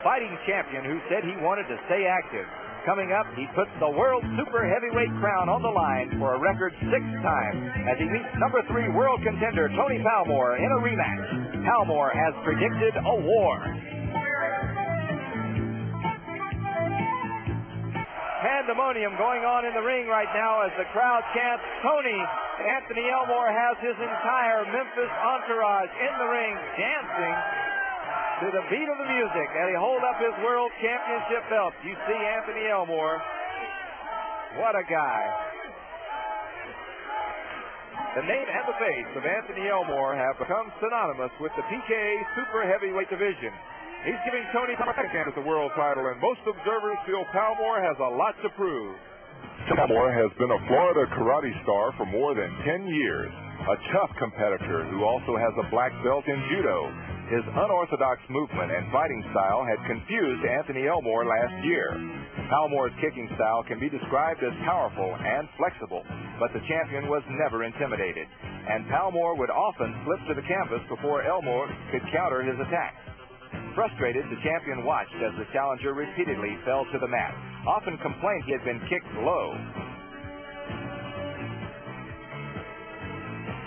Fighting champion who said he wanted to stay active. Coming up, he puts the world super heavyweight crown on the line for a record 6 times as he meets number 3 world contender Tony Palmore in a rematch. Palmore has predicted a war. Pandemonium going on in the ring right now as the crowd chants Tony. Anthony Elmore has his entire Memphis entourage in the ring dancing to the beat of the music, and he hold up his world championship belt. You see Anthony Elmore. What a guy. The name and the face of Anthony Elmore have become synonymous with the PKA super heavyweight division. He's giving Tony Palmore a chance at the world title, and most observers feel Palmore has a lot to prove. Palmore has been a Florida karate star for more than 10 years, a tough competitor who also has a black belt in judo. His unorthodox movement and fighting style had confused Anthony Elmore last year. Palmore's kicking style can be described as powerful and flexible, but the champion was never intimidated, and Palmore would often slip to the canvas before Elmore could counter his attacks. Frustrated, the champion watched as the challenger repeatedly fell to the mat, often complained he had been kicked low.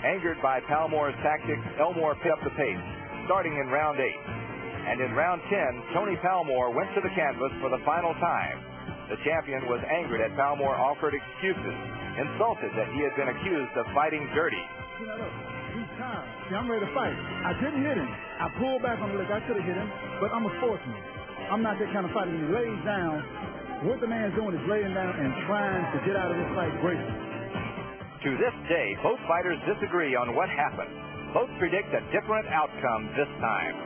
Angered by Palmore's tactics, Elmore picked up the pace, starting in round 8. And in round 10, Tony Palmore went to the canvas for the final time. The champion was angered at Palmore offered excuses, insulted that he had been accused of fighting dirty. You know, look, he's tired. See, I'm ready to fight. I didn't hit him. I pulled back on the leg. I could have hit him, but I'm a sportsman. I'm not that kind of fighter. When he lays down, what the man's doing is laying down and trying to get out of this fight gracefully. To this day, both fighters disagree on what happened. Both predict a different outcome this time.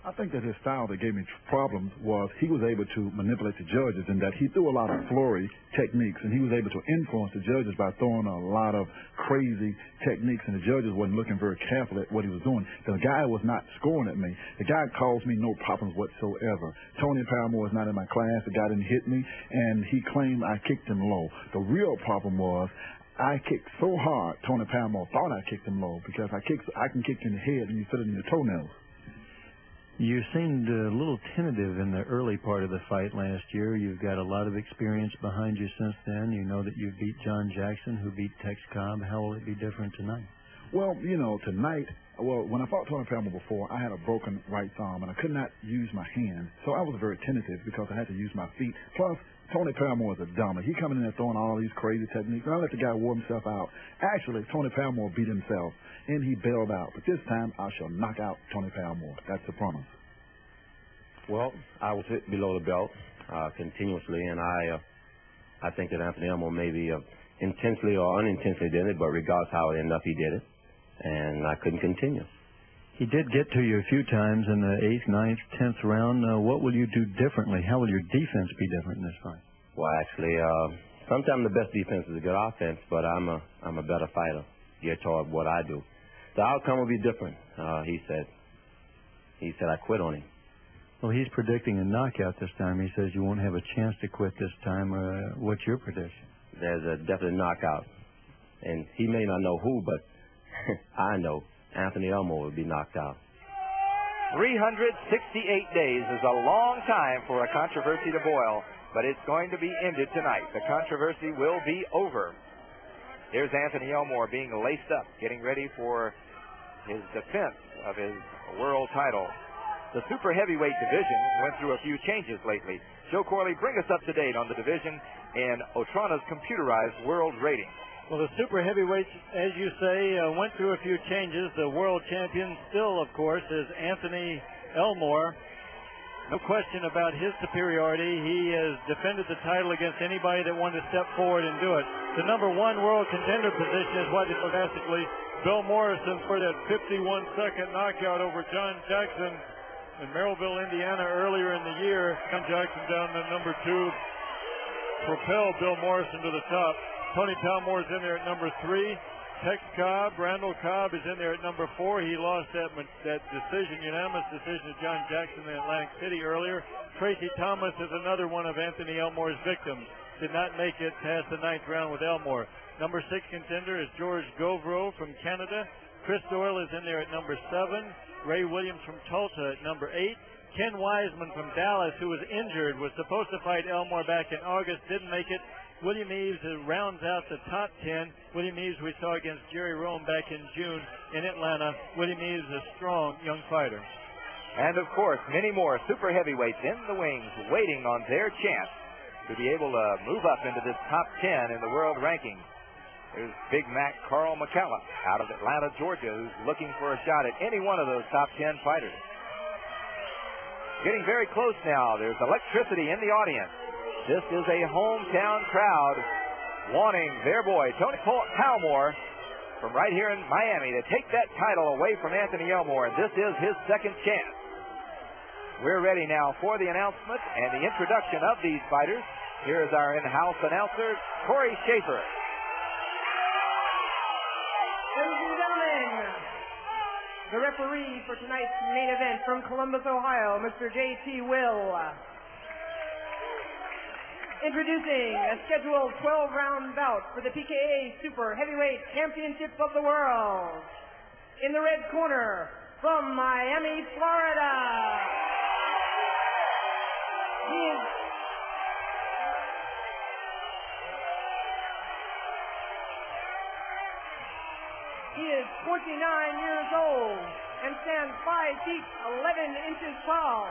I think that his style that gave me problems was he was able to manipulate the judges, and that he threw a lot of flurry techniques, and he was able to influence the judges by throwing a lot of crazy techniques, and the judges wasn't looking very carefully at what he was doing. The guy was not scoring at me. The guy caused me no problems whatsoever. Tony Palmore is not in my class. The guy didn't hit me, and he claimed I kicked him low. The real problem was I kicked so hard, Tony Palmore thought I kicked him low, because I can kick you in the head and you feel it in your toenails. You seemed a little tentative in the early part of the fight last year. You've got a lot of experience behind you since then. You know that you beat John Jackson, who beat Tex Cobb. How will it be different tonight? Well, you know, tonight, when I fought Tony Palmore before, I had a broken right thumb, and I could not use my hand. So I was very tentative because I had to use my feet. Plus, Tony Palmore is a dummy. He coming in there throwing all these crazy techniques, and I let the guy wear himself out. Actually, Tony Palmore beat himself, and he bailed out. But this time, I shall knock out Tony Palmore. That's the promise. Well, I was hit below the belt continuously, and I think that Anthony Elmore maybe intentionally or unintentionally did it, but regardless how it ended up, he did it, and I couldn't continue. He did get to you a few times in the 8th, 9th, 10th round. What will you do differently? How will your defense be different in this fight? Well, actually, sometimes the best defense is a good offense, but I'm a better fighter geared toward what I do. The outcome will be different, he said. He said I quit on him. Well, he's predicting a knockout this time. He says you won't have a chance to quit this time. What's your prediction? There's a definite knockout. And he may not know who, but I know Anthony Elmore will be knocked out. 368 days is a long time for a controversy to boil, but it's going to be ended tonight. The controversy will be over. Here's Anthony Elmore being laced up, getting ready for his defense of his world title. The super heavyweight division went through a few changes lately. Joe Corley, bring us up to date on the division in Otrana's computerized world rating. Well, the super heavyweights, as you say, went through a few changes. The world champion still, of course, is Anthony Elmore. No question about his superiority. He has defended the title against anybody that wanted to step forward and do it. The number 1 world contender position is what fantastically Bill Morrison for that 51-second knockout over John Jackson in Merrillville, Indiana, earlier in the year. John Jackson down to number 2 propelled Bill Morrison to the top. Tony Palmore is in there at number 3. Tex Cobb, Randall Cobb is in there at number 4. He lost that decision, unanimous decision to John Jackson in Atlantic City earlier. TRACY Thomas is another one of Anthony Elmore's victims. Did not make it past the 9th round with Elmore. Number 6 contender is George Govro from Canada. Chris Doyle is in there at number 7. Ray Williams from Tulsa at number 8. Ken Wiseman from Dallas, who was injured, was supposed to fight Elmore back in August, didn't make it. William Eves rounds out the top 10. William Eves we saw against Jerry Rome back in June in Atlanta. William Eves is a strong young fighter. And, of course, many more super heavyweights in the wings waiting on their chance to be able to move up into this top 10 in the world ranking. There's Big Mac Carl McCallum out of Atlanta, Georgia, who's looking for a shot at any one of those top 10 fighters. Getting very close now. There's electricity in the audience. This is a hometown crowd wanting their boy, Tony Palmore, from right here in Miami, to take that title away from Anthony Elmore. And this is his second chance. We're ready now for the announcement and the introduction of these fighters. Here is our in-house announcer, Corey Schaefer. Ladies and gentlemen, the referee for tonight's main event from Columbus, Ohio, Mr. J.T. Will. Introducing a scheduled 12-round bout for the PKA Super Heavyweight Championship of the World. In the red corner, from Miami, Florida, he is 29 years old and stands 5 feet 11 inches tall.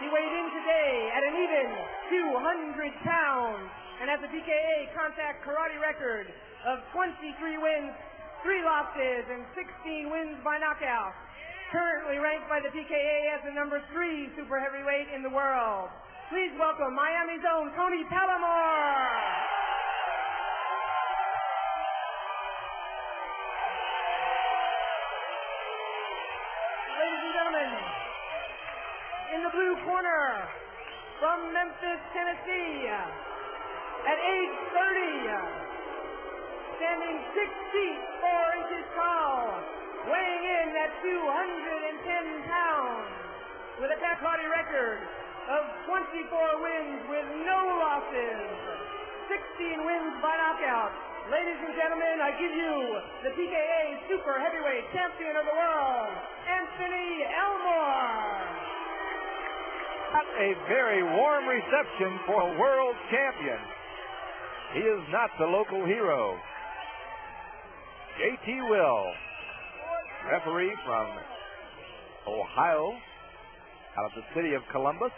He weighed in today at an even 200 pounds and has a PKA contact karate record of 23 wins, 3 losses, and 16 wins by knockout. Currently ranked by the PKA as the number 3 super heavyweight in the world. Please welcome Miami's own Tony Palmore. Ladies and gentlemen, in the blue corner, from Memphis, Tennessee, at age 30, standing 6 feet 4 inches tall, weighing in at 210 pounds, with a karate record of 24 wins with no losses, 16 wins by knockout. Ladies and gentlemen, I give you the PKA Super Heavyweight Champion of the World, Anthony Elmore. A very warm reception for a world champion. He is not the local hero. J.T. Will, referee from Ohio, out of the city of Columbus.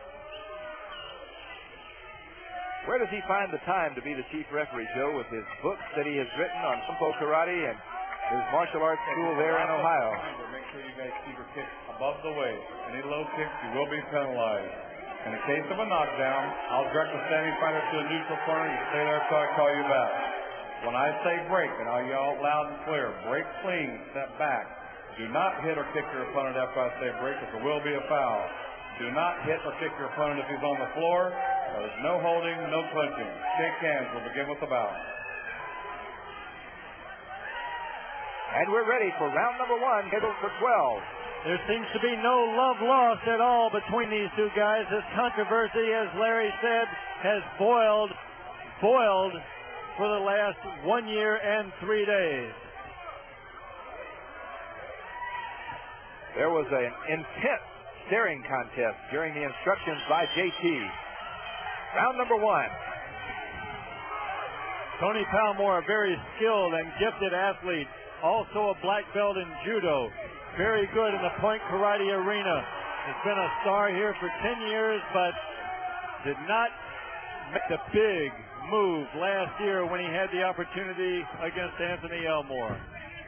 Where does he find the time to be the chief referee, Joe, with his books that he has written on Kung Karate and his martial arts school there in Ohio? Make sure you guys keep your kicks above the waist. Any low kicks, you will be penalized. In the case of a knockdown, I'll direct the standing fighter to a neutral corner. You stay there until I call you back. When I say break, and I'll yell loud and clear, break clean, step back. Do not hit or kick your opponent after I say break, because there will be a foul. Do not hit or kick your opponent if he's on the floor. There's no holding, no punching. Shake hands. We'll begin with the bout. And we're ready for round number 1, scheduled for 12. There seems to be no love lost at all between these two guys. This controversy, as Larry said, has boiled for the last 1 year and 3 days. There was an intense staring contest during the instructions by J.T. Round number 1. Tony Palmore, a very skilled and gifted athlete, also a black belt in judo. Very good in the point karate arena. Has been a star here for 10 years, but did not make the big move last year when he had the opportunity against Anthony Elmore.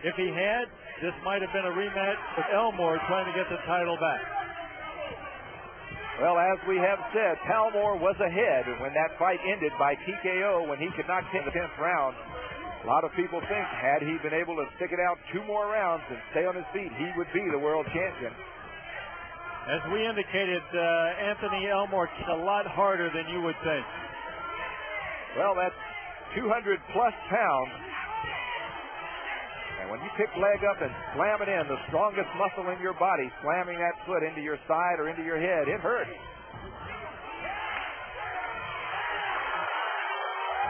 If he had, this might have been a rematch with Elmore trying to get the title back. Well, as we have said, Palmore was ahead when that fight ended by TKO when he could not hit the 10th round. A lot of people think had he been able to stick it out 2 more rounds and stay on his feet, he would be the world champion. As we indicated, Anthony Elmore kicked a lot harder than you would think. Well, that's 200 plus pounds. And when you pick leg up and slam it in, the strongest muscle in your body, slamming that foot into your side or into your head, it hurts.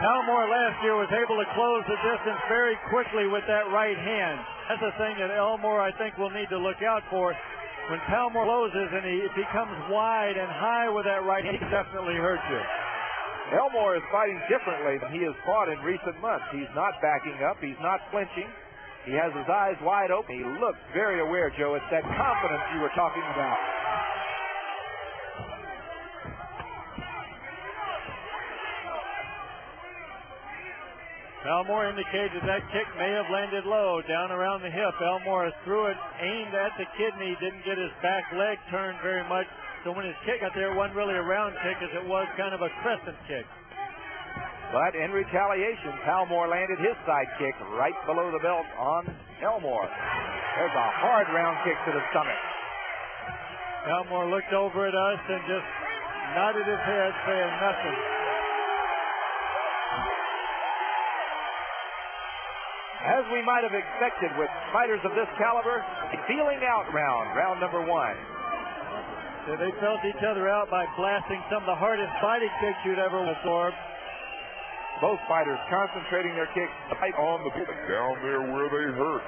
Palmore last year was able to close the distance very quickly with that right hand. That's the thing that Elmore, I think, will need to look out for. When Palmore closes and he becomes wide and high with that right, he can definitely hurt you. Elmore is fighting differently than he has fought in recent months. He's not backing up. He's not flinching. He has his eyes wide open. He looks very aware, Joe. It's that confidence you were talking about. Palmore indicated that kick may have landed low, down around the hip. Elmore threw it, aimed at the kidney, didn't get his back leg turned very much. So when his kick got there, it wasn't really a round kick, as it was kind of a crescent kick. But in retaliation, Palmore landed his side kick right below the belt on Elmore. There's a hard round kick to the stomach. Palmore looked over at us and just nodded his head, saying nothing. As we might have expected with fighters of this caliber, a feeling out round number 1. So they felt each other out by blasting some of the hardest body kicks you'd ever absorbed. Both fighters concentrating their kicks right on the down there where they hurt.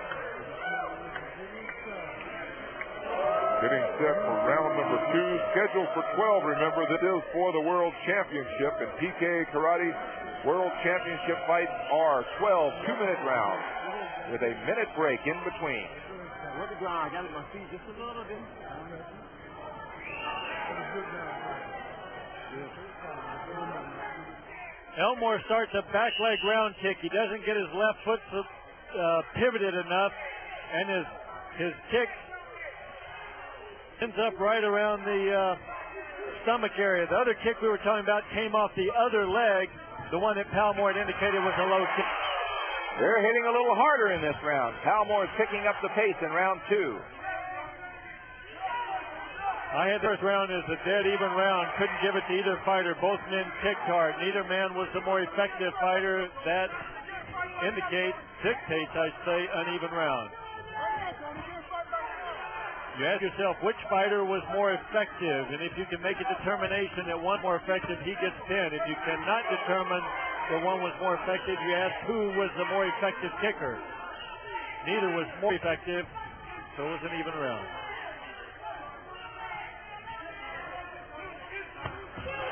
Getting set for round number 2, scheduled for 12. Remember, that is for the World Championship in PKA Karate. World Championship fights are 12 2-minute rounds with a minute break in between. I got my feet just a little bit. Elmore starts a back leg round kick. He doesn't get his left foot pivoted enough, and his kick ends up right around the stomach area. The other kick we were talking about came off the other leg, the one that Palmore had indicated was a low kick. They're hitting a little harder in this round. Palmore is picking up the pace in round 2. I had the first round as a dead even round. Couldn't give it to either fighter. Both men kicked hard. Neither man was the more effective fighter. That dictates, I say, uneven round. You ask yourself which fighter was more effective, and if you can make a determination that one more effective, he gets 10. If you cannot determine that one was more effective, you ask who was the more effective kicker. Neither was more effective, so it was an even round.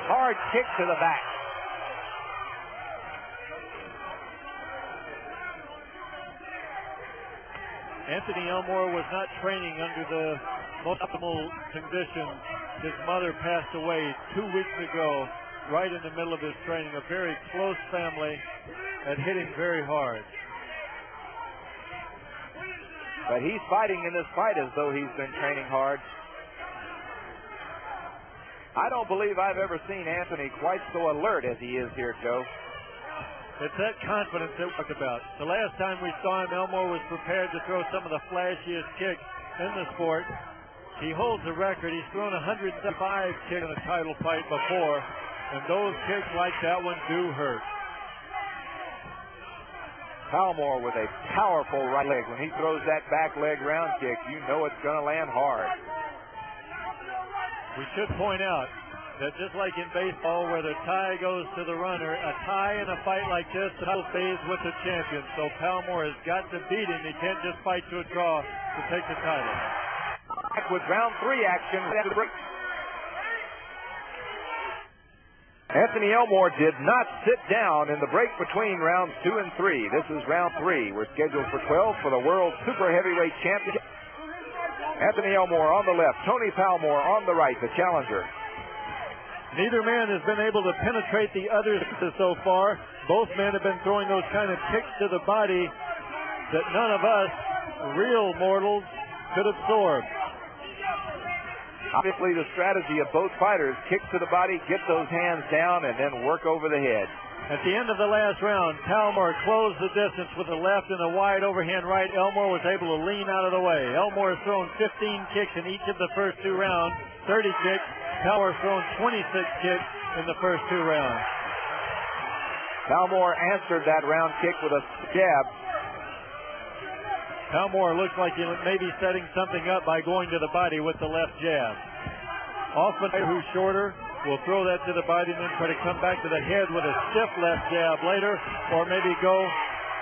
Hard kick to the back. Anthony Elmore was not training under the most optimal conditions. His mother passed away 2 weeks ago, right in the middle of his training. A very close family that hit him very hard. But he's fighting in this fight as though he's been training hard. I don't believe I've ever seen Anthony quite so alert as he is here, Joe. It's that confidence that we talked about. The last time we saw him, Elmore was prepared to throw some of the flashiest kicks in the sport. He holds the record. He's thrown 105 kicks in a title fight before, and those kicks like that one do hurt. Palmore with a powerful right leg. When he throws that back leg round kick, you know it's going to land hard. We should point out that just like in baseball where the tie goes to the runner, a tie in a fight like this, the title stays with the champion. So Palmore has got to beat him. He can't just fight to a draw to take the title. Back with round 3 action. Anthony Elmore did not sit down in the break between rounds 2 and 3. This is round 3. We're scheduled for 12 for the World Super Heavyweight Championship. Anthony Elmore on the left, Tony Palmore on the right, the challenger. Neither man has been able to penetrate the other so far. Both men have been throwing those kind of kicks to the body that none of us, real mortals, could absorb. Obviously, the strategy of both fighters, kick to the body, get those hands down, and then work over the head. At the end of the last round, Palmore closed the distance with a left and a wide overhand right. Elmore was able to lean out of the way. Elmore has thrown 15 kicks in each of the first 2 rounds, 30 kicks. Palmore has thrown 26 kicks in the first 2 rounds. Palmore answered that round kick with a jab. Palmore looks like he may be setting something up by going to the body with the left jab. Often, who's shorter will throw that to the body and then try to come back to the head with a stiff left jab later, or maybe go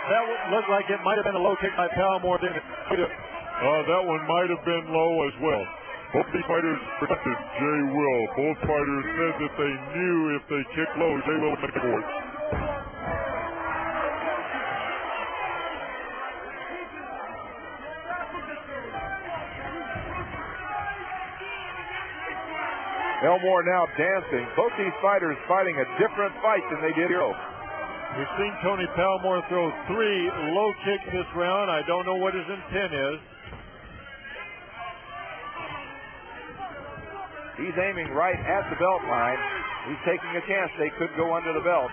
That looked like it might have been a low kick by Palmore. That one might have been low as well. Both these fighters protected Jay Will. Both fighters said that they knew if they kicked low, Jay Will would make the board. Elmore now dancing. Both these fighters fighting a different fight than they did here. We've seen Tony Palmore throw 3 low kicks this round. I don't know what his intent is. He's aiming right at the belt line. He's taking a chance they could go under the belt.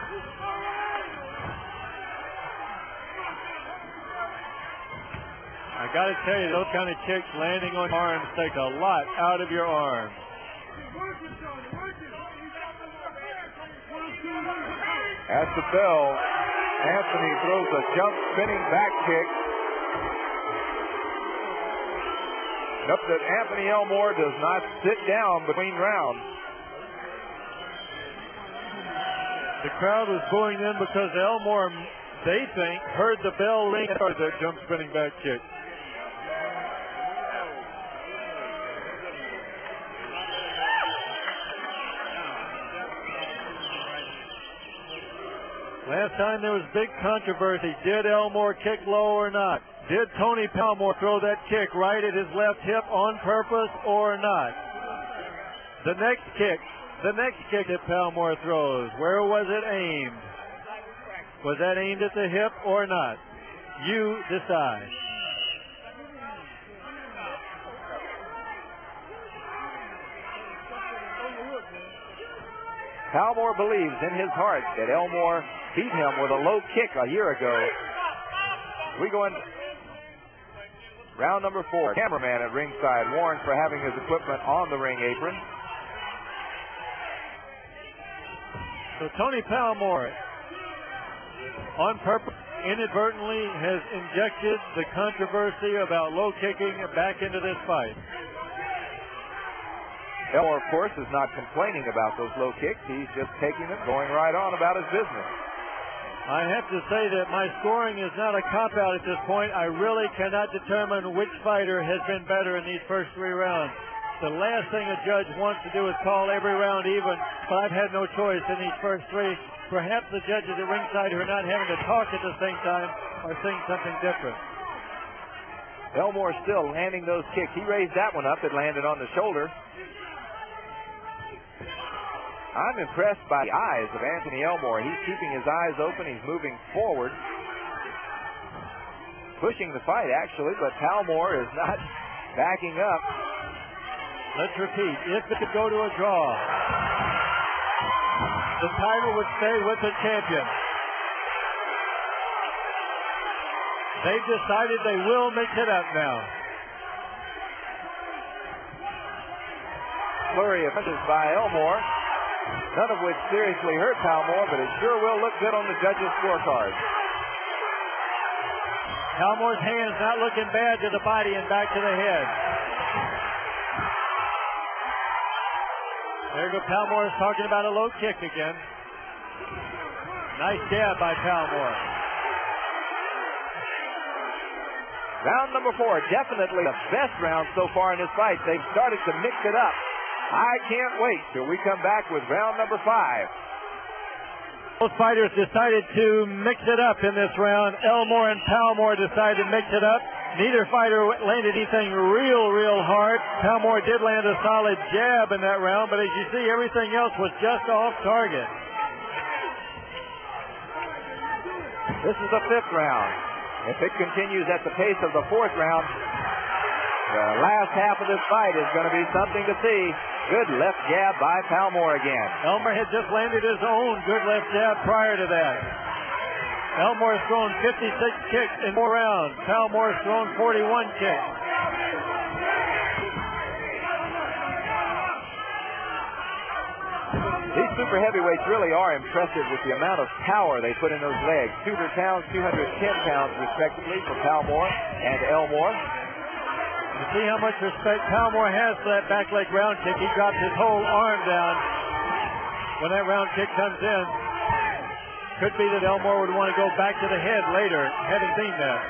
I got to tell you, those kind of kicks landing on arms take a lot out of your arm. At the bell, Anthony throws a jump spinning back kick. Note that Anthony Elmore does not sit down between rounds. The crowd was booing them because Elmore, they think, heard the bell ring and started that jump spinning back kick. Last time there was big controversy. Did Elmore kick low or not? Did Tony Palmore throw that kick right at his left hip on purpose or not? The next kick that Palmore throws, where was it aimed? Was that aimed at the hip or not? You decide. Palmore believes in his heart that Elmore beat him with a low kick a year ago. We go into round number 4. Cameraman at ringside warned for having his equipment on the ring apron. So Tony Palmore, on purpose, inadvertently has injected the controversy about low kicking back into this fight. Elmore, of course, is not complaining about those low kicks. He's just taking them, going right on about his business. I have to say that my scoring is not a cop-out at this point. I really cannot determine which fighter has been better in these first 3 rounds. The last thing a judge wants to do is call every round even, but I've had no choice in these first 3. Perhaps the judges at ringside who are not having to talk at the same time are seeing something different. Elmore still landing those kicks. He raised that one up. It landed on the shoulder. I'm impressed by the eyes of Anthony Elmore. He's keeping his eyes open. He's moving forward. Pushing the fight, actually, but Palmore is not backing up. Let's repeat. If it could go to a draw, the title would stay with the champion. They've decided they will mix it up now. Flurry of punches by Elmore, none of which seriously hurt Palmore, but it sure will look good on the judges' scorecard. Palmore's hands not looking bad to the body and back to the head. There you go. Palmore is talking about a low kick again. Nice jab by Palmore. Round number 4, definitely the best round so far in this fight. They've started to mix it up. I can't wait till we come back with round number 5. Both fighters decided to mix it up in this round. Elmore and Palmore decided to mix it up. Neither fighter landed anything real hard. Palmore did land a solid jab in that round, but as you see, everything else was just off target. This is the 5th round. If it continues at the pace of the 4th round, the last half of this fight is going to be something to see. Good left jab by Palmore again. Elmore had just landed his own good left jab prior to that. Elmore has thrown 56 kicks in 4 rounds. Palmore has thrown 41 kicks. These super heavyweights really are impressive with the amount of power they put in those legs. 200 pounds, 210 pounds respectively for Palmore and Elmore. You see how much respect Palmore has for that back leg round kick. He drops his whole arm down when that round kick comes in. Could be that Elmore would want to go back to the head later, having seen that.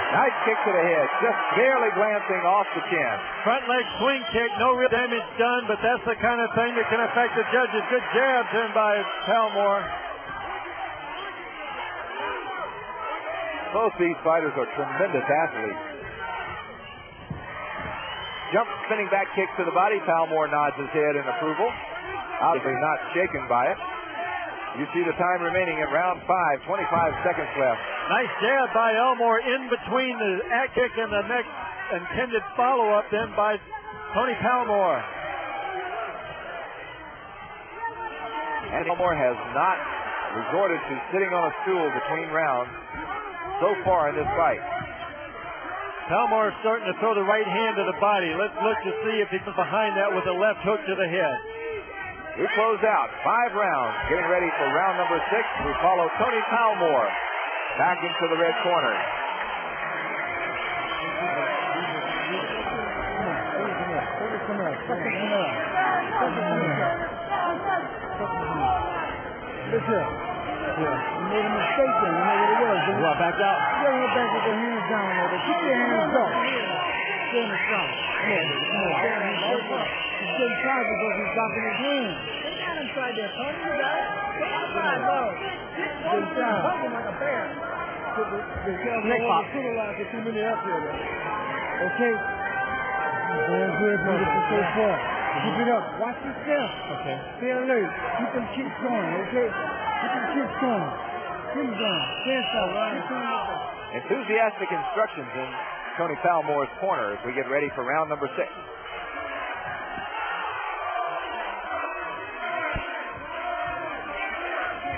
Nice kick to the head, just barely glancing off the chin. Front leg swing kick, no real damage done, but that's the kind of thing that can affect the judges. Good jabs in by Palmore. Both these fighters are tremendous athletes. Jump spinning back kick to the body. Palmore nods his head in approval. Obviously not shaken by it. You see the time remaining in round 5, 25 seconds left. Nice jab by Elmore in between the act kick and the next intended follow-up then by Tony Palmore. And Elmore has not resorted to sitting on a stool between rounds so far in this fight. Palmore is starting to throw the right hand to the body. Let's look to see if he can behind that with a left hook to the head. We close out 5 rounds, getting ready for round number 6. We follow Tony Palmore back into the red corner. Listen, you made a mistake then. You know what it was. You want back out? Yeah, we're back with your hands down there. But keep your hands up. Stay in the front. He's getting tired because he's dropping his hands. They got inside there, Tony. You got it. Get outside, bro. He's bumping like a bear. Neck pop. There's too many up here, though. Okay. Very good, beautiful so far. Keep it up. Watch yourself. Okay. Stay alert. Keep them kicks going, okay? Keep them kicks going. Keep going. Stand still. Enthusiastic instructions in Tony Palmore's corner as we get ready for round number 6.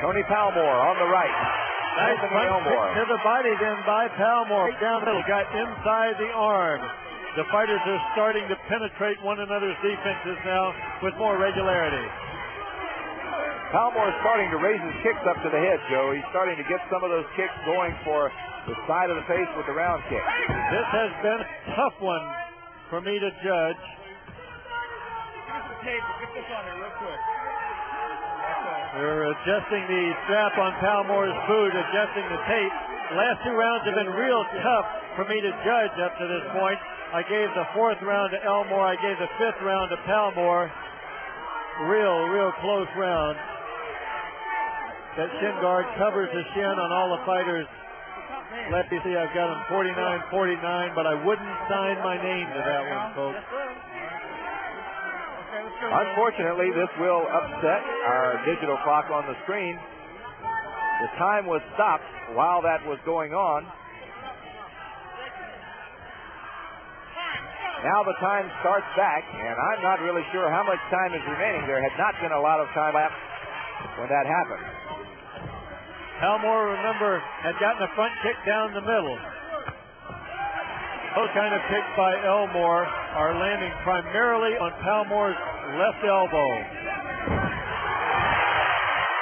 Tony Palmore on the right. Nice front kick to the body then by Palmore. Down the middle, got inside the arm. The fighters are starting to penetrate one another's defenses now with more regularity. Palmore is starting to raise his kicks up to the head, Joe. He's starting to get some of those kicks going for the side of the face with the round kick. This has been a tough one for me to judge. Get this on there real quick. We're adjusting the strap on Palmore's boot, adjusting the tape. The last 2 rounds have been real tough for me to judge up to this point. I gave the 4th round to Elmore. I gave the 5th round to Palmore. Real close round. That shin guard covers the shin on all the fighters. Let me see, I've got them 49-49, but I wouldn't sign my name to that one, folks. Unfortunately, this will upset our digital clock on the screen. The time was stopped while that was going on. Now the time starts back, and I'm not really sure how much time is remaining. There had not been a lot of time left when that happened. Palmore, remember, had gotten a front kick down the middle. Those kind of kicks by Elmore are landing primarily on Palmore's left elbow.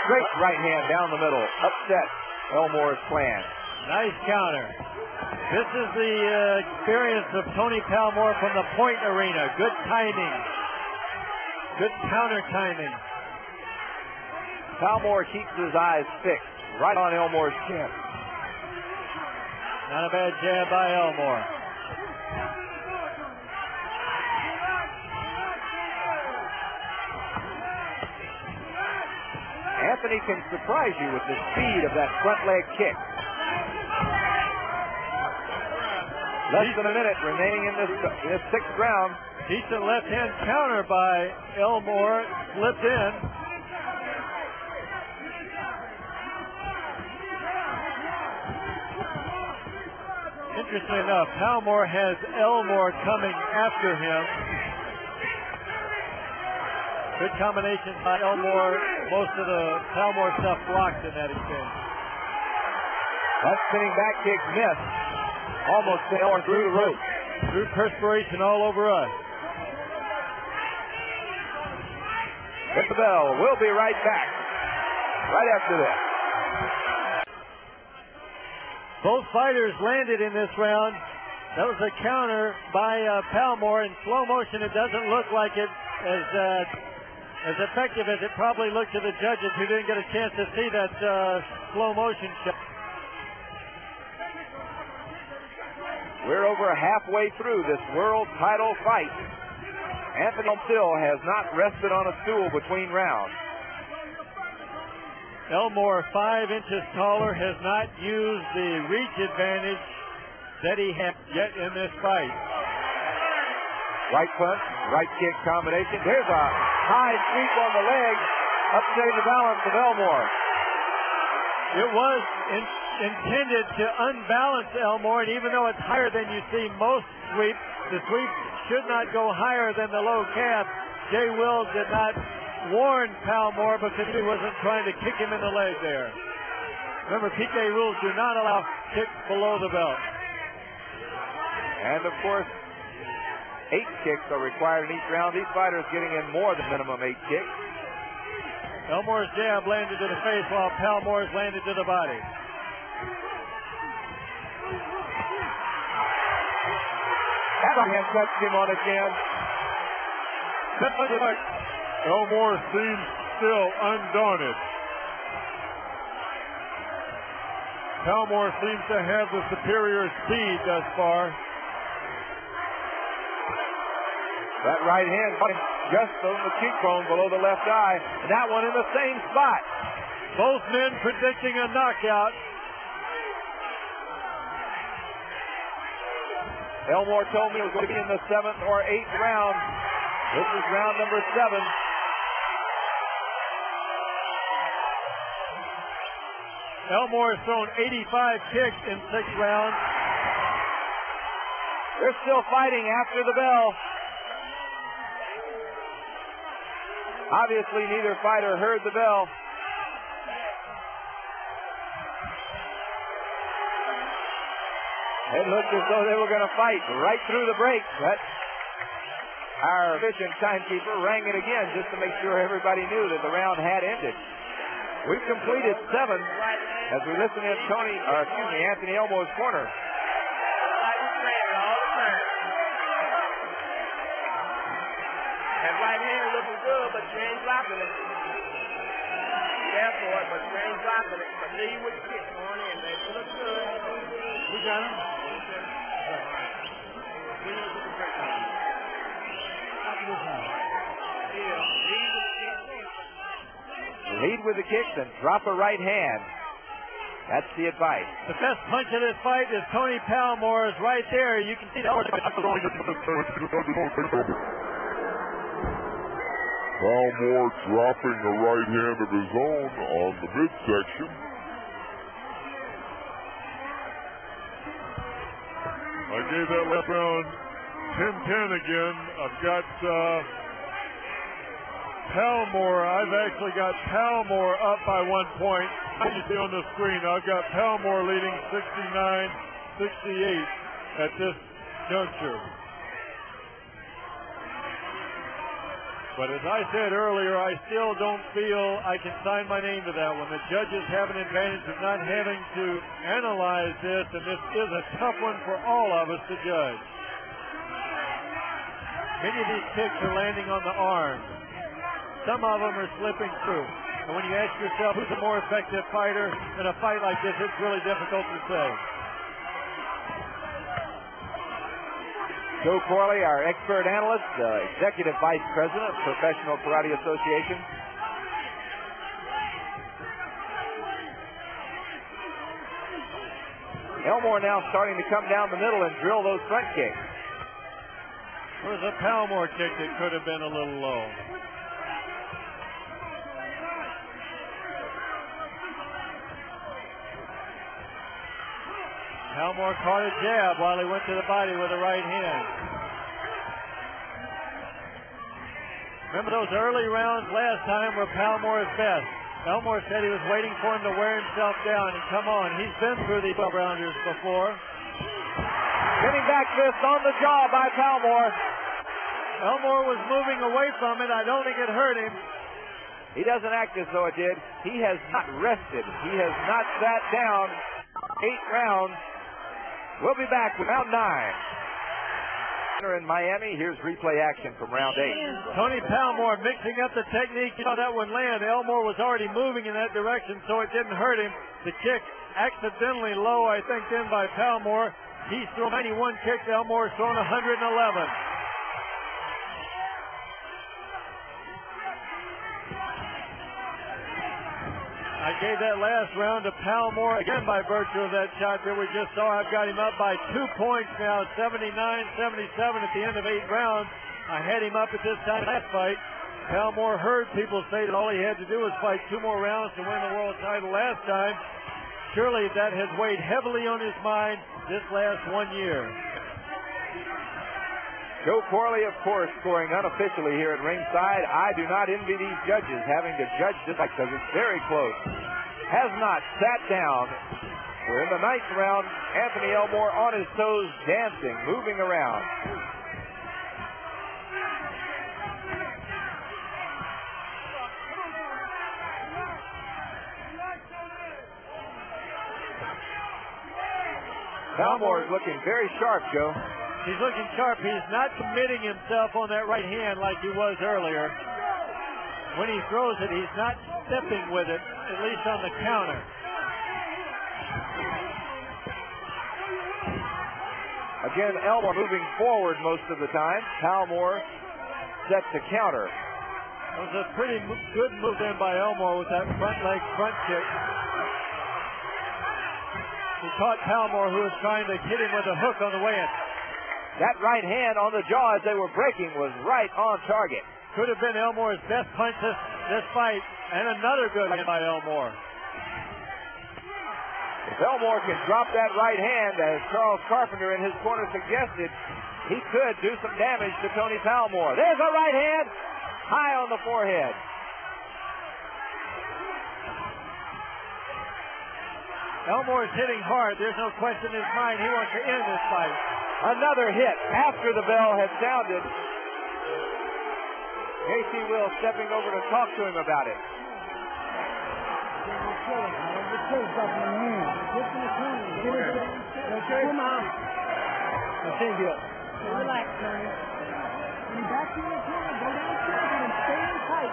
Straight right hand down the middle. Upset Elmore's plan. Nice counter. This is the experience of Tony Palmore from the point arena. Good timing. Good counter timing. Palmore keeps his eyes fixed right on Elmore's chin. Not a bad jab by Elmore. Anthony can surprise you with the speed of that front leg kick. Less than a minute remaining in this 6th round. Decent left hand counter by Elmore. Slipped in. Interesting enough, Palmore has Elmore coming after him. Good combination by Elmore. Most of the Palmore stuff blocked in that exchange. That spinning back kick missed. Almost fell through the rope. Drew perspiration all over us. hit the bell. We'll be right back right after this. Both fighters landed in this round. That was a counter by Palmore. In slow motion, it doesn't look like it as effective as it probably looked to the judges who didn't get a chance to see that slow motion shot. We're over halfway through this world title fight. Anthony still has not rested on a stool between rounds. Elmore, 5 inches taller, has not used the reach advantage that he had yet in this fight. Right punch, right kick combination. There's a high sweep on the leg, upsetting the balance of Elmore. It was intended to unbalance Elmore, and even though it's higher than you see most sweeps, the sweep should not go higher than the low calf. Jay Will did not warn Palmore because he wasn't trying to kick him in the leg there. Remember, PKA rules do not allow kicks below the belt. And of course, 8 kicks are required in each round. These fighters getting in more than minimum 8 kicks. Elmore's jab landed to the face while Palmore's landed to the body. Abraham touched him on again. Elmore seems still undaunted. Palmore seems to have the superior speed thus far. That right hand just on the cheekbone below the left eye. And that one in the same spot. Both men predicting a knockout. Elmore told me it was going to be in the 7th or 8th round. This is round number 7. Elmore has thrown 85 kicks in 6 rounds. They're still fighting after the bell. Obviously, neither fighter heard the bell. It looked as though they were going to fight right through the break. But our efficient timekeeper rang it again just to make sure everybody knew that the round had ended. We've completed 7 as we listen in Anthony Elmore's corner. That right hand looking good, but you ain't dropping it. There for it, but you ain't dropping it. But leave with the kick on in, baby. You look good. We got him. Lead with the kicks and drop a right hand. That's the advice. The best punch of this fight is Tony Palmore's right there. You can see that. Palmore dropping the right hand of his own on the midsection. I gave that last round 10-10 again. I've got Palmore. I've actually got Palmore up by 1 point. As you see on the screen, I've got Palmore leading 69-68 at this juncture. But as I said earlier, I still don't feel I can sign my name to that one. The judges have an advantage of not having to analyze this, and this is a tough one for all of us to judge. Many of these kicks are landing on the arm. Some of them are slipping through. And when you ask yourself who's a more effective fighter in a fight like this, it's really difficult to say. Joe Corley, our expert analyst, Executive Vice President, Professional Karate Association. Elmore now starting to come down the middle and drill those front kicks. There was a Palmore kick that could have been a little low. Palmore caught a jab while he went to the body with the right hand. Remember those early rounds last time were Palmore's best. Elmore said he was waiting for him to wear himself down, and come on, he's been through these 12-rounders before. Getting back fist on the jaw by Palmore. Elmore was moving away from it. I don't think it hurt him. He doesn't act as though it did. He has not rested. He has not sat down. 8 rounds. We'll be back with round 9. In Miami, here's replay action from round 8. Tony Palmore mixing up the technique. You know that would land. Elmore was already moving in that direction, so it didn't hurt him. The kick accidentally low, I think, then by Palmore. He's thrown 91 kicks. Elmore's thrown 111. I gave that last round to Palmore again by virtue of that shot that we just saw. I've got him up by 2 points now, 79-77 at the end of 8 rounds. I had him up at this time last fight. Palmore heard people say that all he had to do was fight 2 more rounds to win the world title last time. Surely that has weighed heavily on his mind this last 1 year. Joe Corley, of course, scoring unofficially here at ringside. I do not envy these judges having to judge this because it's very close. Has not sat down. We're in the 9th round. Anthony Elmore on his toes, dancing, moving around. Palmore is looking very sharp, Joe. He's looking sharp. He's not committing himself on that right hand like he was earlier. When he throws it, he's not stepping with it, at least on the counter. Again, Elmore moving forward most of the time. Palmore set to counter. It was a pretty good move then by Elmore with that front leg front kick. He caught Palmore, who was trying to hit him with a hook on the way in. That right hand on the jaw as they were breaking was right on target. Could have been Elmore's best punch this fight, and another good hit by Elmore. If Elmore can drop that right hand, as Charles Carpenter in his corner suggested, he could do some damage to Tony Palmore. There's a right hand, high on the forehead. Elmore is hitting hard. There's no question in his mind. He wants to end this fight. Another hit after the bell had sounded. J.C. Will stepping over to talk to him about it. Come on. Relax, Tony. When you back to your corner, go downstairs and stay in tight.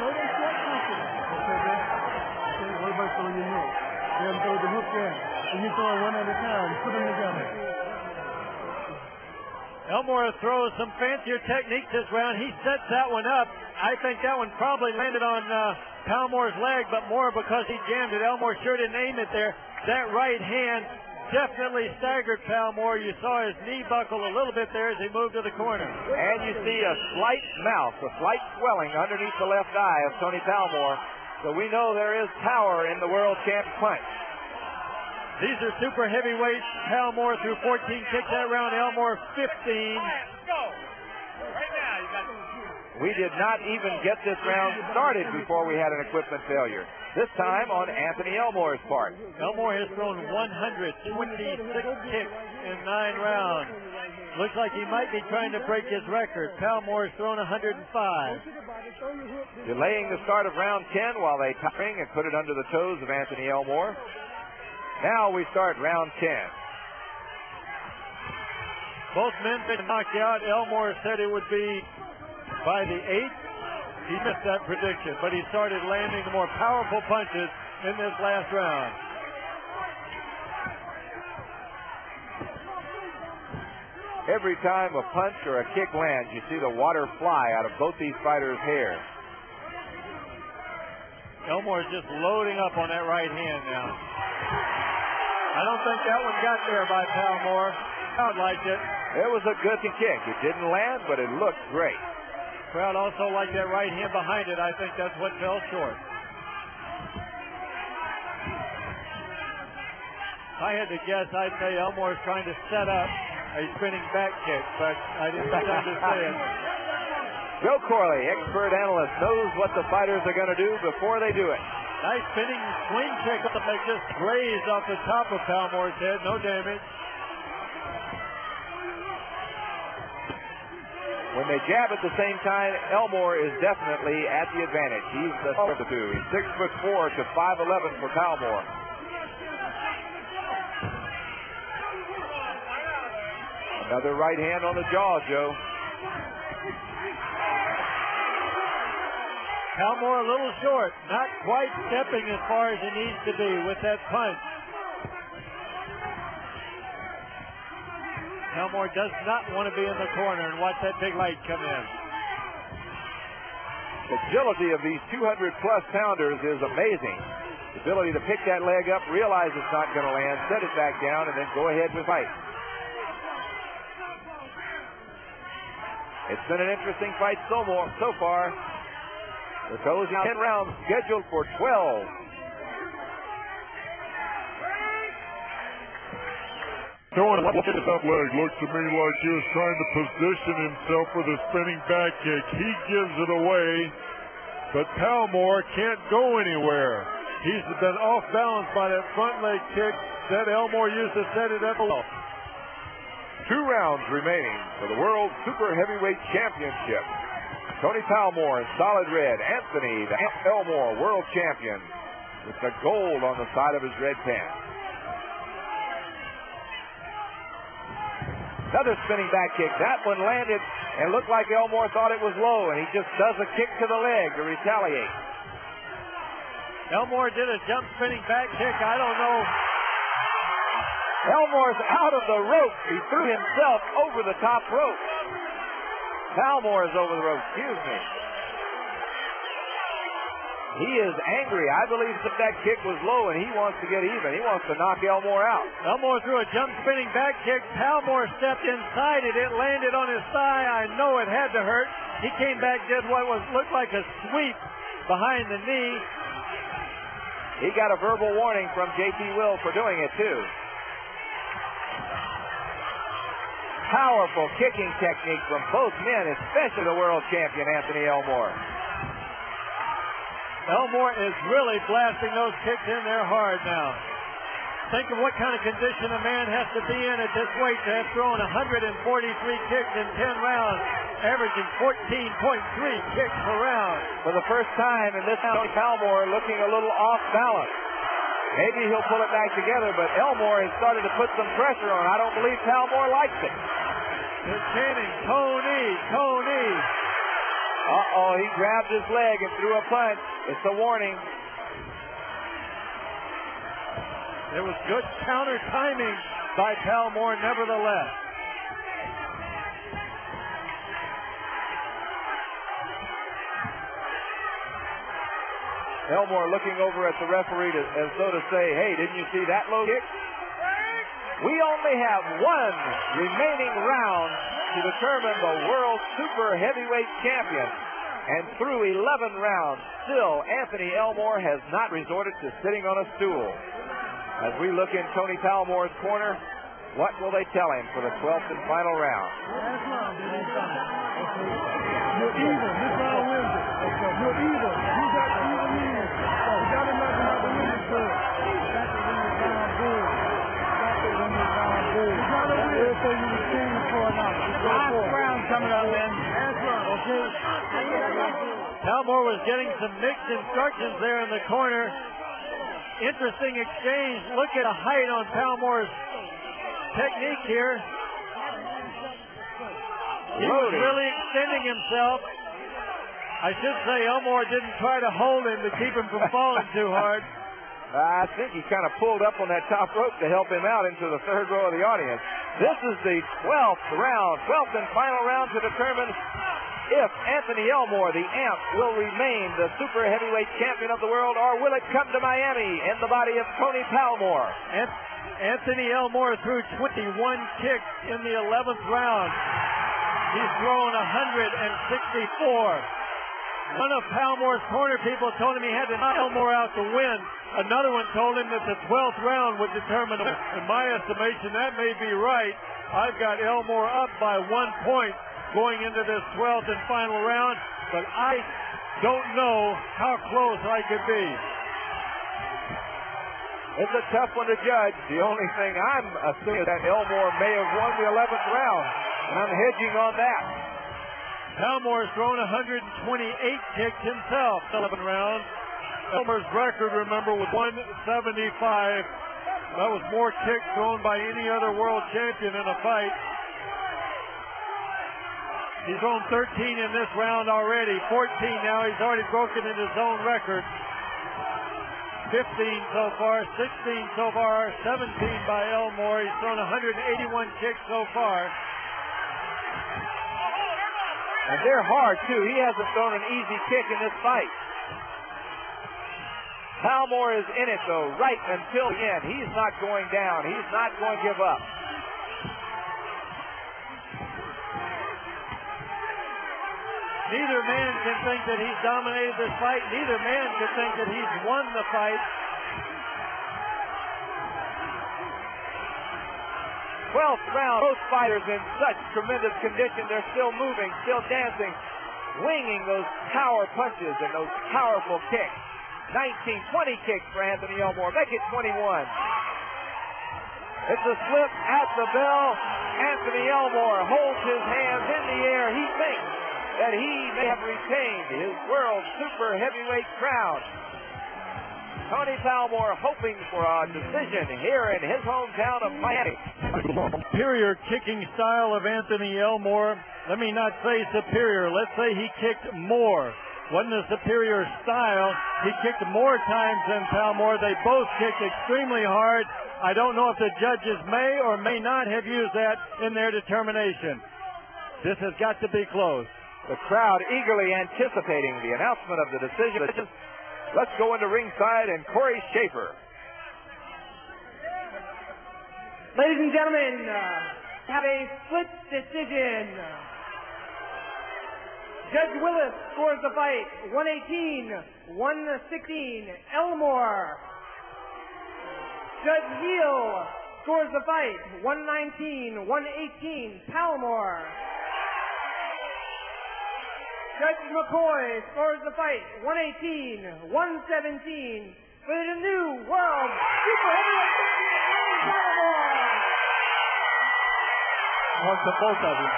Go to short punches. Okay, what about throwing your hook? Then throw the hook in. And you throw it one at a time. Put them together. Elmore throws some fancier techniques this round. He sets that one up. I think that one probably landed on Palmore's leg, but more because he jammed it. Elmore sure didn't aim it there. That right hand definitely staggered Palmore. You saw his knee buckle a little bit there as he moved to the corner. And you see a slight mouth, a slight swelling underneath the left eye of Tony Palmore. So we know there is power in the world champ punch. These are super heavyweights. Palmore threw 14 kicks that round. Elmore 15. We did not even get this round started before we had an equipment failure. This time on Anthony Elmore's part. Elmore has thrown 126 kicks in 9 rounds. Looks like he might be trying to break his record. Palmore has thrown 105. Delaying the start of round 10 while they tie ring and put it under the toes of Anthony Elmore. Now we start round 10. Both men been knocked out. Elmore said it would be by the 8th. He missed that prediction, but he started landing the more powerful punches in this last round. Every time a punch or a kick lands, you see the water fly out of both these fighters' hair. Elmore is just loading up on that right hand now. I don't think that one got there by Palmore. Crowd liked it. It was a good kick. It didn't land, but it looked great. Crowd also liked that right hand behind it. I think that's what fell short. If I had to guess, I'd say Elmore's trying to set up a spinning back kick, but I didn't understand it. Joe Corley, expert analyst, knows what the fighters are going to do before they do it. Nice spinning swing kick that just grazed off the top of Palmore's head. No damage. When When they jab at the same time, Elmore is definitely at the advantage. He's the of the two. He's 6'4" to 5'11" for Palmore. Another right hand on the jaw, Joe. Palmore a little short, not quite stepping as far as he needs to be with that punch. Palmore does not want to be in the corner and watch that big light come in. The agility of these 200-plus pounders is amazing. The ability to pick that leg up, realize it's not going to land, set it back down, and then go ahead with fight. It's been an interesting fight so far. The closing 10 rounds scheduled for 12. Throwing a tough leg. Looks to me like he was trying to position himself for the spinning back kick. He gives it away, but Palmore can't go anywhere. He's been off balance by that front leg kick that Elmore used to set it up. 2 rounds remaining for the World Super Heavyweight Championship. Tony Palmore in solid red. Anthony, the Elmore World Champion, with the gold on the side of his red pants. Another spinning back kick. That one landed and looked like Elmore thought it was low, and he just does a kick to the leg to retaliate. Elmore did a jump spinning back kick. I don't know. Elmore's out of the rope. He threw himself over the top rope. Palmore is over the rope. Excuse me. He is angry. I believe that kick was low, and he wants to get even. He wants to knock Elmore out. Elmore threw a jump spinning back kick. Palmore stepped inside it. It landed on his thigh. I know it had to hurt. He came back, did what looked like a sweep behind the knee. He got a verbal warning from J.P. Will for doing it, too. Powerful kicking technique from both men, especially the world champion, Anthony Elmore. Elmore is really blasting those kicks in there hard now. Think of what kind of condition a man has to be in at this weight to have thrown 143 kicks in 10 rounds, averaging 14.3 kicks per round. For the first time in this round, Palmore looking a little off balance. Maybe he'll pull it back together, but Elmore has started to put some pressure on. I don't believe Palmore likes it. They're chanting, Tony, Tony. Uh-oh, he grabbed his leg and threw a punch. It's a warning. It was good counter timing by Palmore, nevertheless. Elmore looking over at the referee as though to say, hey, didn't you see that low kick? We only have one remaining round to determine the World Super Heavyweight Champion. And through 11 rounds, still Anthony Elmore has not resorted to sitting on a stool. As we look in Tony Palmore's corner, what will they tell him for the 12th and final round? You're evil. This round wins it. You're evil. You got evil hands. You got him knocking out the winning good. Got to win this round good. Got to win this round good. You got to win. Everything you were standing for now. Last round coming up, man. Last round, okay? Palmore was getting some mixed instructions there in the corner. Interesting exchange. Look at the height on Palmore's technique here. He was really extending himself. I should say Elmore didn't try to hold him to keep him from falling too hard. I think he kind of pulled up on that top rope to help him out into the third row of the audience. This is the 12th round, 12th and final round to determine if Anthony Elmore, the AMP, will remain the super heavyweight champion of the world, or will it come to Miami in the body of Tony Palmore? Anthony Elmore threw 21 kicks in the 11th round. He's thrown 164. One of Palmore's corner people told him he had to knock Elmore out to win. Another one told him that the 12th round would determine him. In my estimation, that may be right. I've got Elmore up by 1 point going into this 12th and final round, but I don't know how close I could be. It's a tough one to judge. The only thing I'm assuming is that Elmore may have won the 11th round, and I'm hedging on that. Palmore's thrown 128 kicks himself, 11 rounds. Elmore's record, remember, was 175. That was more kicks thrown by any other world champion in a fight. He's thrown 13 in this round already. 14 now. He's already broken in his own record. 15 so far, 16 so far, 17 by Elmore. He's thrown 181 kicks so far. And they're hard, too. He hasn't thrown an easy kick in this fight. Palmore is in it, though, right until the end. He's not going down. He's not going to give up. Neither man can think that he's dominated this fight. Neither man can think that he's won the fight. 12th round, both fighters in such tremendous condition. They're still moving, still dancing, winging those power punches and those powerful kicks. 19, 20 kicks for Anthony Elmore. Make it 21. It's a slip at the bell. Anthony Elmore holds his hands in the air. He thinks that he may have retained his world super heavyweight crown. Tony Palmore hoping for a decision here in his hometown of Miami. Superior kicking style of Anthony Elmore. Let me not say superior. Let's say he kicked more. Wasn't a superior style. He kicked more times than Palmore. They both kicked extremely hard. I don't know if the judges may or may not have used that in their determination. This has got to be close. The crowd eagerly anticipating the announcement of the decision. Let's go into ringside and Corey Schaefer. Ladies and gentlemen, have a split decision. Judge Willis scores the fight 118-116, Elmore. Judge Heel scores the fight 119-118, Palmore. Judge McCoy scores the fight 118-117 for the new World Super Heavyweight Palmore. One to both of them.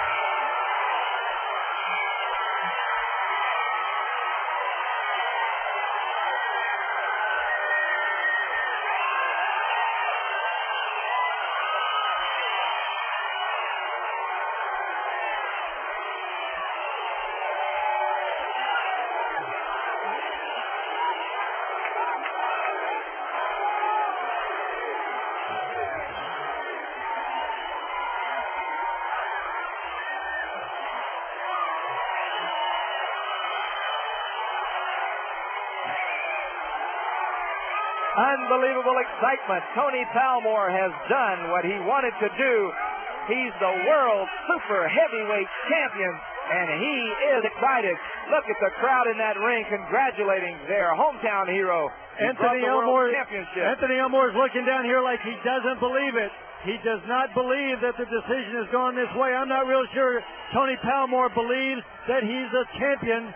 Unbelievable excitement. Tony Palmore has done what he wanted to do. He's the world super heavyweight champion, and he is excited. Look at the crowd in that ring congratulating their hometown hero. Anthony Elmore is looking down here like he doesn't believe it. He does not believe that the decision has gone this way. I'm not real sure Tony Palmore believes that he's a champion.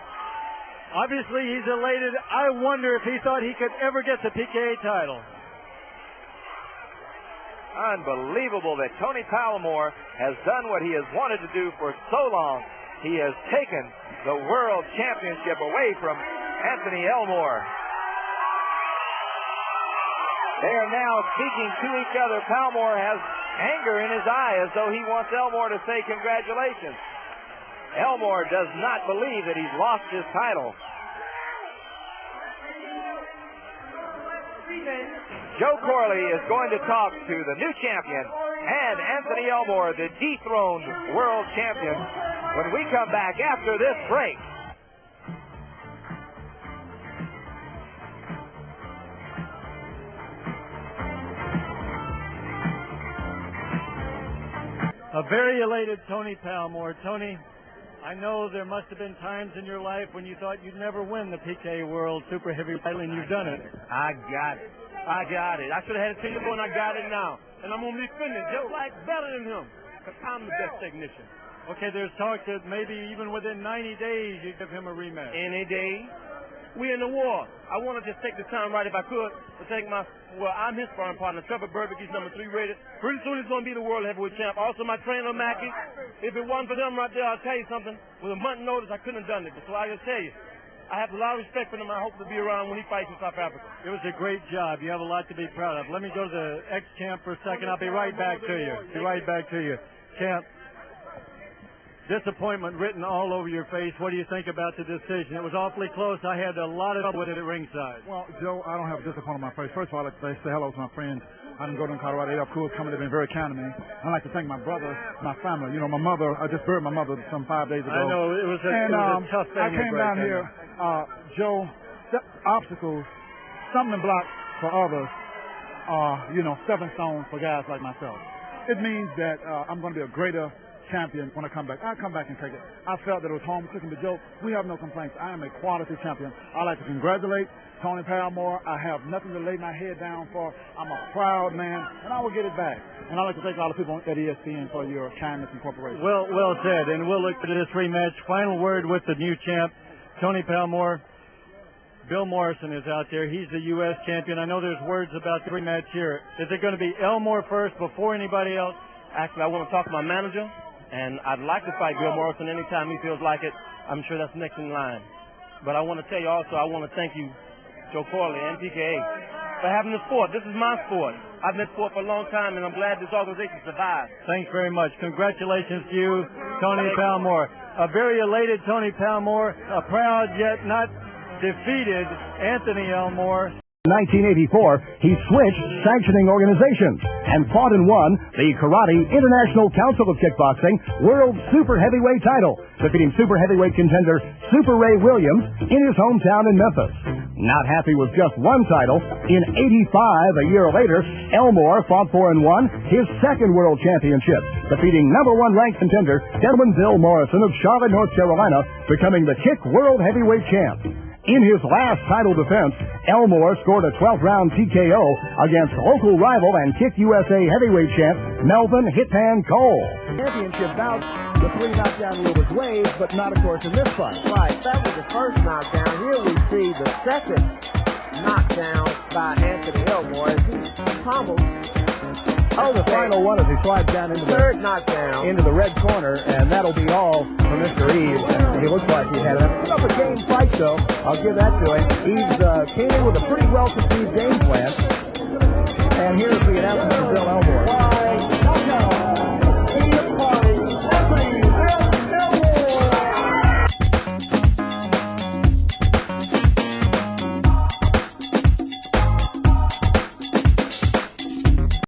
Obviously, he's elated. I wonder if he thought he could ever get the PKA title. Unbelievable that Tony Palmore has done what he has wanted to do for so long. He has taken the world championship away from Anthony Elmore. They are now speaking to each other. Palmore has anger in his eye as though he wants Elmore to say congratulations. Elmore does not believe that he's lost his title. Joe Corley is going to talk to the new champion and Anthony Elmore, the dethroned world champion, when we come back after this break. A very elated Tony Palmore. Tony, I know there must have been times in your life when you thought you'd never win the PKA World Super Heavyweight title, and you've done it. I got it. I should have had a team before, and I got it now. And I'm going to defend it just like better than him, because I'm the best technician. Okay, there's talk that maybe even within 90 days you give him a rematch. Any day. we're in the war. I want to just take this time right, if I could, to thank I'm his sparring partner, Trevor Burbick. He's number 3 rated. Pretty soon he's going to be the world heavyweight champ. Also my trainer, MCKAY. If it wasn't for them right there, I'll tell you something. With a month's notice, I couldn't have done it. But so I just tell you, I have a lot of respect for him. I hope to be around when he fights in South Africa. It was a great job. You have a lot to be proud of. Let me go to the ex-champ for a second. I'll be right back to you. Champ, disappointment written all over your face. What do you think about the decision? It was awfully close. I had a lot of trouble with it at ringside. Well, Joe, I don't have a disappointment on my face. First of all, I'd like to say hello to my friends. I didn't go to Colorado. They are cool coming. They've been very kind to me. I'd like to thank my brother, my family. You know, my mother, I just buried my mother some 5 days ago. I know. It was a tough thing. I came down here, Joe, obstacles, stumbling blocks for others are, stepping stones for guys like myself. It means that I'm going to be a greater champion when I come back. I'll come back and take it. I felt that it was home cooking, but Joe, we have no complaints. I am a quality champion. I'd like to congratulate Tony Palmore. I have nothing to lay my head down for. I'm a proud man, and I will get it back. And I'd like to thank all the people at ESPN for your kindness and cooperation. Well said, and we'll look at this rematch. Final word with the new champ, Tony Palmore. Bill Morrison is out there. He's the U.S. champion. I know there's words about the rematch here. Is it going to be Elmore first before anybody else? Actually, I want to talk to my manager, and I'd like to fight Bill Morrison anytime he feels like it. I'm sure that's next in line. But I want to tell you also, I want to thank you, Joe Corley and PKA, for having the sport. This is my sport. I've been sport for a long time, and I'm glad this organization survived. Thanks very much. Congratulations to you, Tony Palmore. A very elated Tony Palmore, a proud yet not defeated Anthony Elmore. In 1984, he switched sanctioning organizations and fought and won the Karate International Council of Kickboxing World Super Heavyweight title, defeating Super Heavyweight contender Super Ray Williams in his hometown in Memphis. Not happy with just one title, in 85, a year later, Elmore fought for and won his second world championship, defeating #1 ranked contender Edwin Bill Morrison of Charlotte, North Carolina, becoming the Kick World Heavyweight champ. In his last title defense, Elmore scored a 12th round TKO against local rival and Kick USA heavyweight champ Melvin Hitman Cole. Championship bout, the 3 knockdown rule was waived, but not, of course, in this fight. Right, that was the first knockdown. Here we see the second knockdown by Anthony Elmore as he pummels. Oh, the final one as he slides down into third knockdown into the red corner, and that'll be all for Mr. Eve. He looks like he had a game fight, though. I'll give that to him. He's came in with a pretty well-conceived game plan. And here's the announcement from Bill Elmore.